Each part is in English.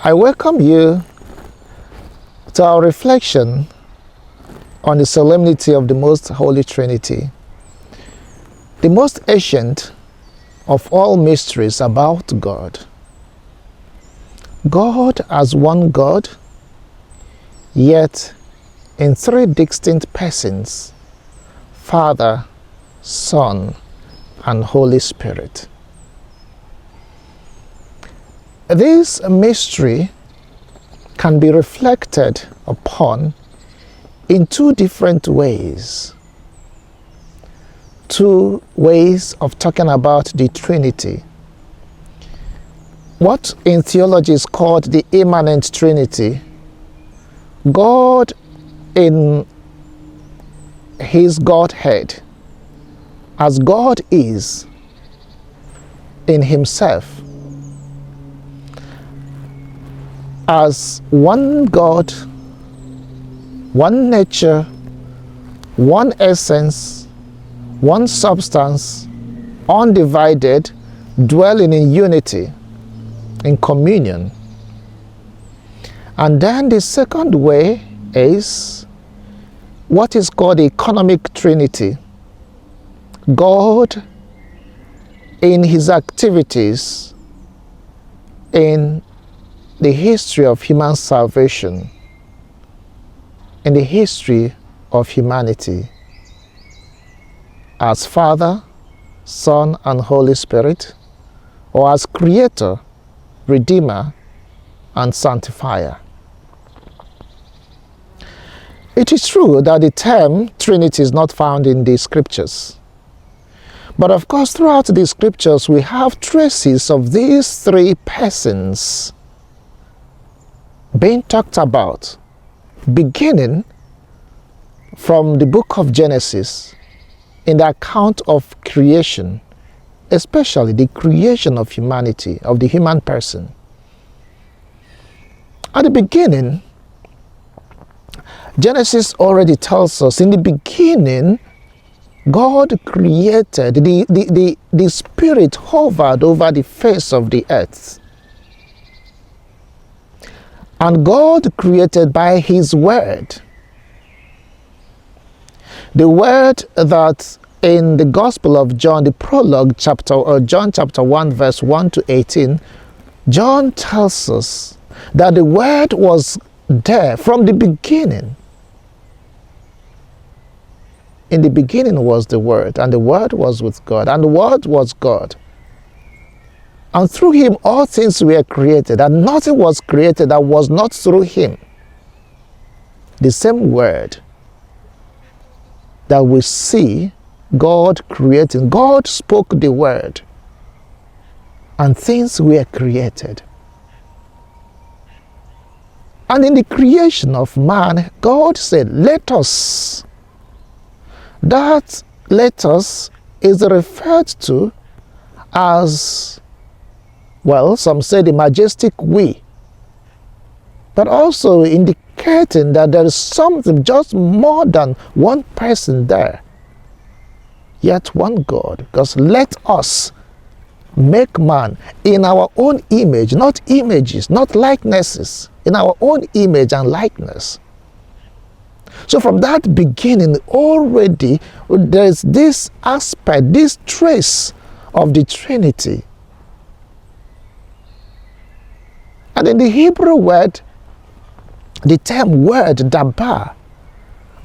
I welcome you to our reflection on the solemnity of the Most Holy Trinity, the most ancient of all mysteries about God. God as one God, yet in three distinct persons: Father, Son, and Holy Spirit. This mystery can be reflected upon in two different ways. Two ways of talking about the Trinity. What in theology is called the immanent Trinity. God in his Godhead, as God is in himself, as one God, one nature, one essence, one substance, undivided, dwelling in unity, in communion. And then the second way is what is called the economic Trinity. God in his activities in the history of human salvation, in the history of humanity, as Father, Son, and Holy Spirit, or as Creator, Redeemer, and Sanctifier. It is true that the term Trinity is not found in the scriptures. But of course, throughout the scriptures, we have traces of these three persons being talked about, beginning from the book of Genesis, in the account of creation, especially the creation of humanity, of the human person. At the beginning, Genesis already tells us, in the beginning, God created, the Spirit hovered over the face of the earth. And God created by his word. The word that in the Gospel of John, the prologue chapter, or John chapter 1, verse 1 to 18, John tells us that the word was there from the beginning. In the beginning was the Word, and the Word was with God, and the Word was God. And through him all things were created, and nothing was created that was not through him. The same word that we see God creating. God spoke the word, and things were created. And in the creation of man, God said, let us. That let us is referred to as, well, some say the majestic we, but also indicating that there is something just more than one person there, yet one God. Because let us make man in our own image, not images, not likenesses, in our own image and likeness. So from that beginning already there is this aspect, this trace of the Trinity. And in the Hebrew word, the term word, dabar,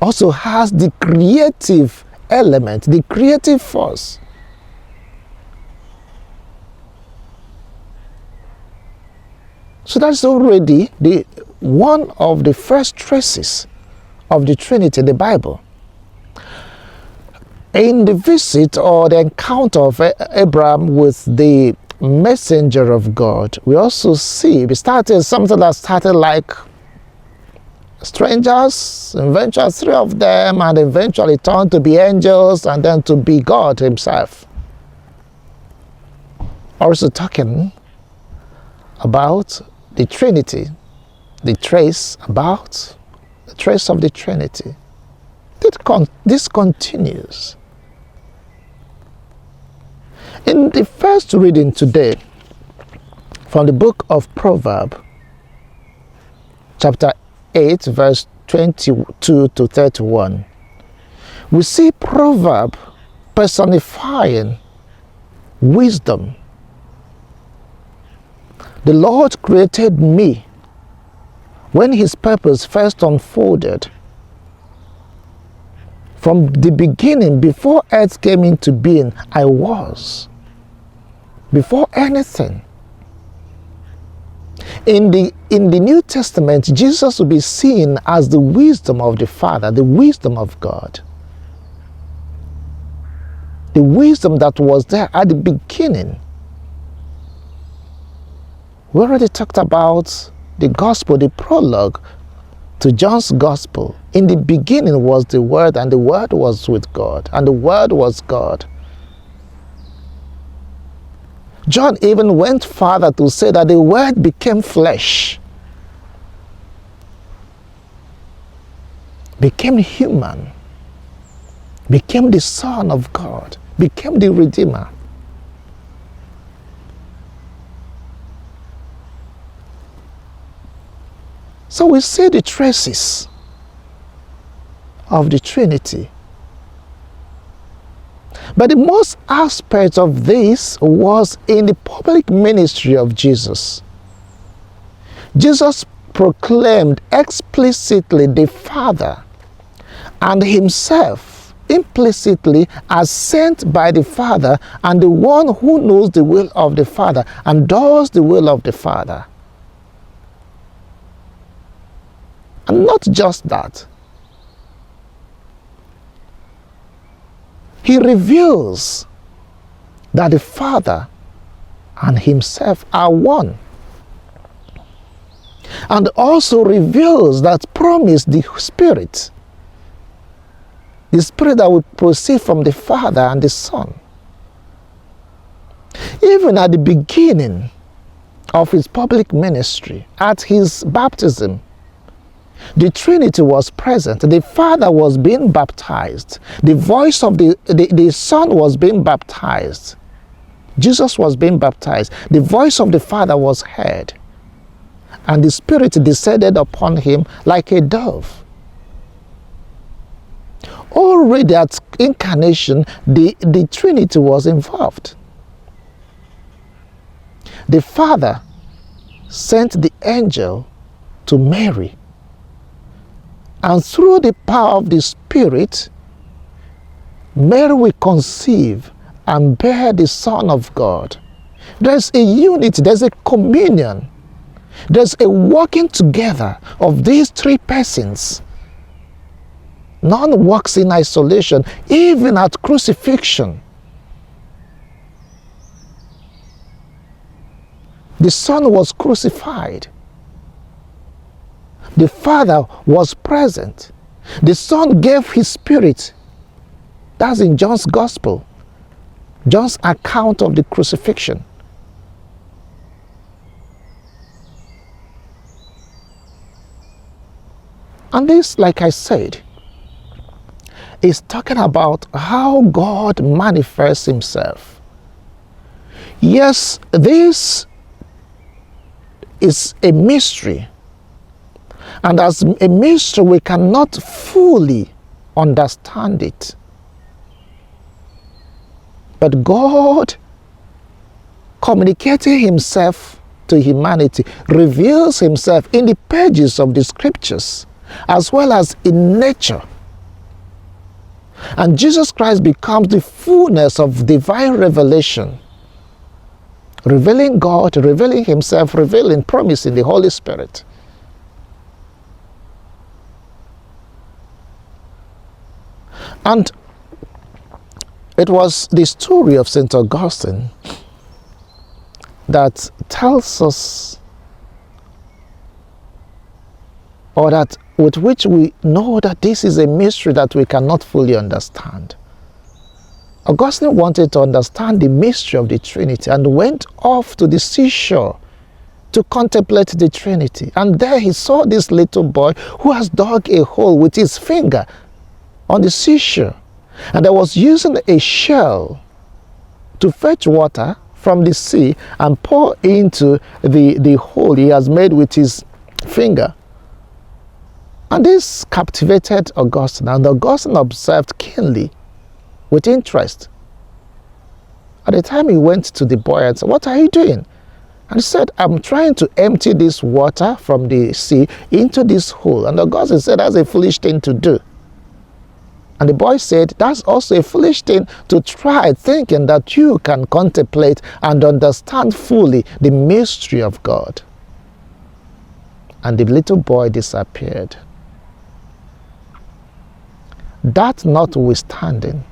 also has the creative element, the creative force. So that's already one of the first traces of the Trinity in the Bible. In the visit or the encounter of Abraham with the messenger of God, we also see, something that started like strangers, eventually three of them, and eventually turned to be angels, and then to be God himself. Also talking about the Trinity, the trace of the Trinity. This continues. In the first reading today, from the book of Proverbs, chapter 8, verse 22 to 31. We see proverb personifying wisdom. The Lord created me when his purpose first unfolded. From the beginning, before earth came into being, I was. Before anything. In the New Testament, Jesus will be seen as the wisdom of the Father, the wisdom of God. The wisdom that was there at the beginning. We already talked about the gospel, the prologue to John's gospel. In the beginning was the Word, and the Word was with God, and the Word was God. John even went further to say that the Word became flesh, became human, became the Son of God, became the Redeemer. So we see the traces of the Trinity. But the most aspect of this was in the public ministry of Jesus. Jesus proclaimed explicitly the Father and himself implicitly as sent by the Father and the one who knows the will of the Father and does the will of the Father. And not just that. He reveals that the Father and himself are one. And also reveals that promise the Spirit that will proceed from the Father and the Son. Even at the beginning of his public ministry, at his baptism, the Trinity was present. The Father was being baptized. The voice of the Son was being baptized. Jesus was being baptized. The voice of the Father was heard. And the Spirit descended upon him like a dove. Already at incarnation, the Trinity was involved. The Father sent the angel to Mary. And through the power of the Spirit, Mary will conceive and bear the Son of God. There's a unity, there's a communion, there's a working together of these three persons. None works in isolation, even at crucifixion. The Son was crucified. The Father was present. The Son gave his Spirit. That's in John's Gospel. John's account of the crucifixion. And this, like I said, is talking about how God manifests himself. Yes, this is a mystery. And as a mystery, we cannot fully understand it. But God, communicating himself to humanity, reveals himself in the pages of the scriptures, as well as in nature. And Jesus Christ becomes the fullness of divine revelation, revealing God, revealing himself, revealing promise in the Holy Spirit. And it was the story of St. Augustine that tells us, or that with which we know that this is a mystery that we cannot fully understand. Augustine wanted to understand the mystery of the Trinity and went off to the seashore to contemplate the Trinity. And there he saw this little boy who has dug a hole with his finger on the seashore, and I was using a shell to fetch water from the sea and pour into the hole he has made with his finger. And this captivated Augustine, and Augustine observed keenly, with interest. At the time he went to the boy and said, "What are you doing?" And he said, "I'm trying to empty this water from the sea into this hole." And Augustine said, "That's a foolish thing to do." And the boy said, "That's also a foolish thing to try, thinking that you can contemplate and understand fully the mystery of God." And the little boy disappeared. That notwithstanding,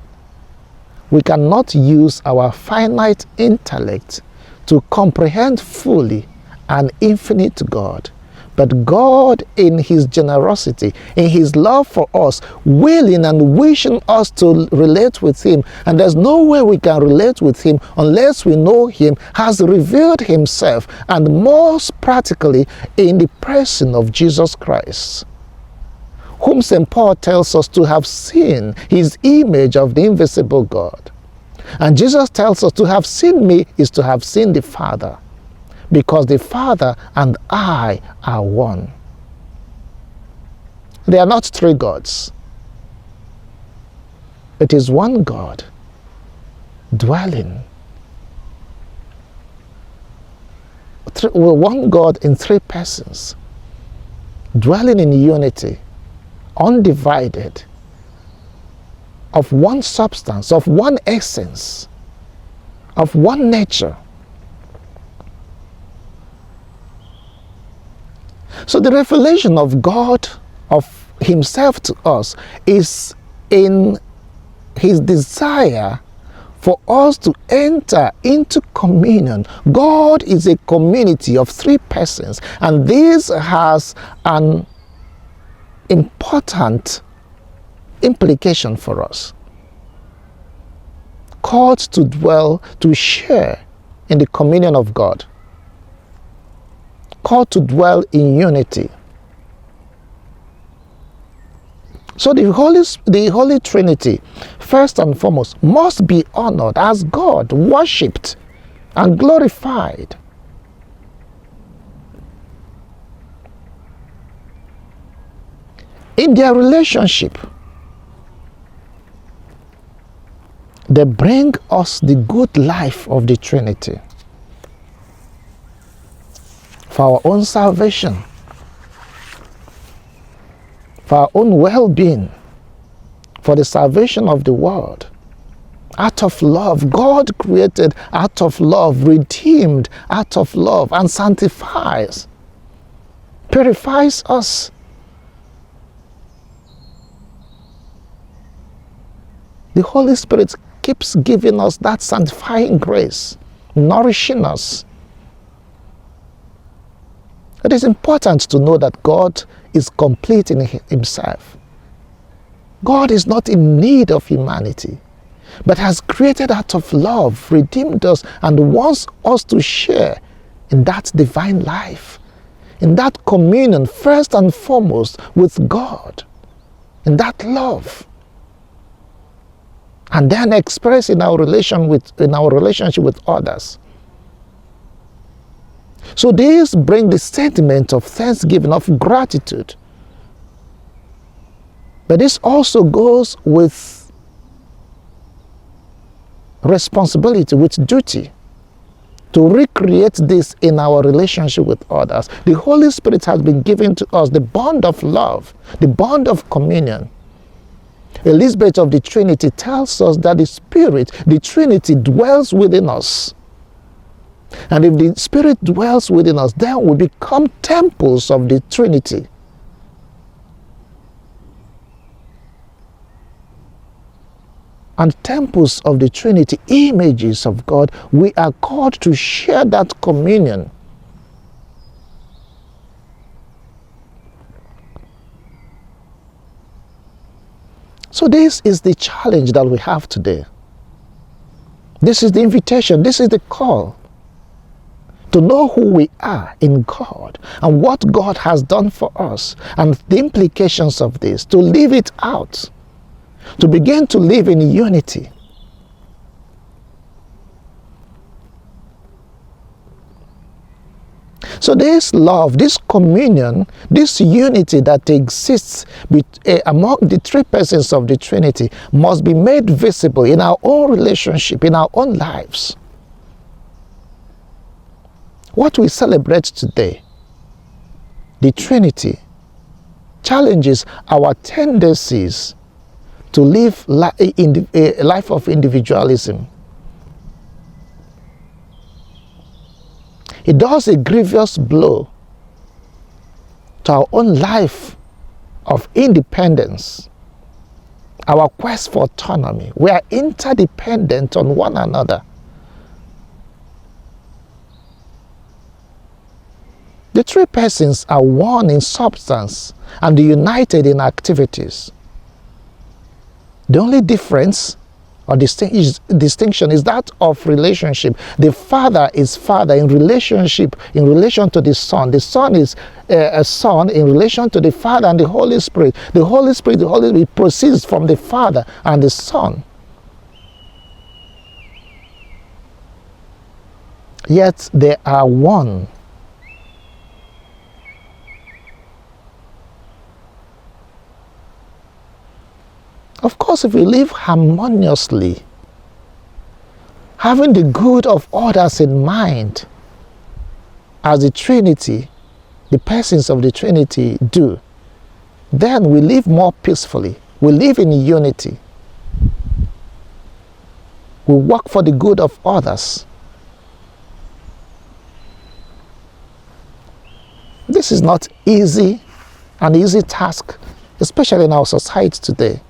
we cannot use our finite intellect to comprehend fully an infinite God. But God, in His generosity, in His love for us, willing and wishing us to relate with Him, and there's no way we can relate with Him unless we know Him, has revealed Himself, and most practically in the person of Jesus Christ, whom St. Paul tells us to have seen His image of the invisible God. And Jesus tells us to have seen me is to have seen the Father, because the Father and I are one. They are not three gods. It is one God dwelling. One God in three persons, dwelling in unity, undivided, of one substance, of one essence, of one nature. So the revelation of God, of Himself to us, is in His desire for us to enter into communion. God is a community of three persons, and this has an important implication for us. Called to dwell, to share in the communion of God. Called to dwell in unity. So the Holy Trinity, first and foremost, must be honored as God, worshipped and glorified. In their relationship, they bring us the good life of the Trinity for our own salvation, for our own well-being, for the salvation of the world. Out of love, God created out of love, redeemed out of love, and sanctifies, purifies us. The Holy Spirit keeps giving us that sanctifying grace, nourishing us. It is important to know that God is complete in Himself. God is not in need of humanity, but has created out of love, redeemed us, and wants us to share in that divine life, in that communion, first and foremost with God, in that love. And then express in our relationship with others. So this brings the sentiment of thanksgiving, of gratitude. But this also goes with responsibility, with duty, to recreate this in our relationship with others. The Holy Spirit has been given to us the bond of love, the bond of communion. Elizabeth of the Trinity tells us that the Spirit, the Trinity, dwells within us. And if the Spirit dwells within us, then we become temples of the Trinity. And temples of the Trinity, images of God, we are called to share that communion. So this is the challenge that we have today. This is the invitation, this is the call to know who we are in God and what God has done for us and the implications of this, to live it out, to begin to live in unity. So this love, this communion, this unity that exists among the three persons of the Trinity must be made visible in our own relationship, in our own lives. What we celebrate today, the Trinity, challenges our tendencies to live a life of individualism. It does a grievous blow to our own life of independence, our quest for autonomy. We are interdependent on one another. The three persons are one in substance and united in activities. The only difference or distinction is that of relationship. The Father is Father in relationship, in relation to the Son. The Son is a Son in relation to the Father and the Holy Spirit. The Holy Spirit proceeds from the Father and the Son. Yet they are one. Of course, if we live harmoniously, having the good of others in mind, as the Trinity, the persons of the Trinity do, then we live more peacefully. We live in unity. We work for the good of others. This is not an easy task, especially in our society today.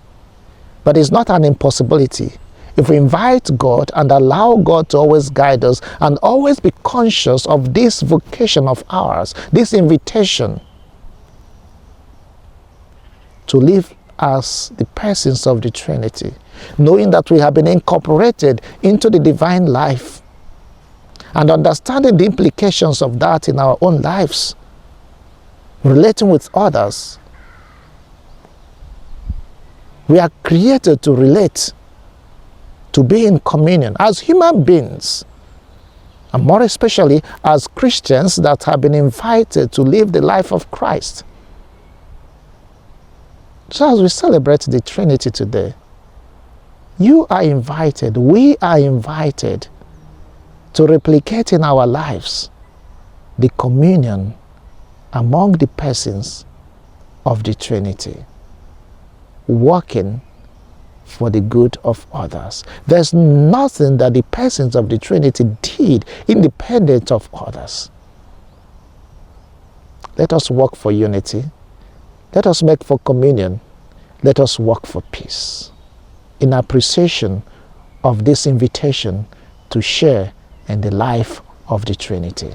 But it's not an impossibility if we invite God and allow God to always guide us and always be conscious of this vocation of ours, this invitation to live as the persons of the Trinity, knowing that we have been incorporated into the divine life and understanding the implications of that in our own lives, relating with others. We are created to relate, to be in communion as human beings, and more especially as Christians that have been invited to live the life of Christ. So as we celebrate the Trinity today, you are invited, we are invited to replicate in our lives the communion among the persons of the Trinity, working for the good of others. There's nothing that the persons of the Trinity did independent of others. Let us work for unity. Let us make for communion. Let us work for peace in appreciation of this invitation to share in the life of the Trinity.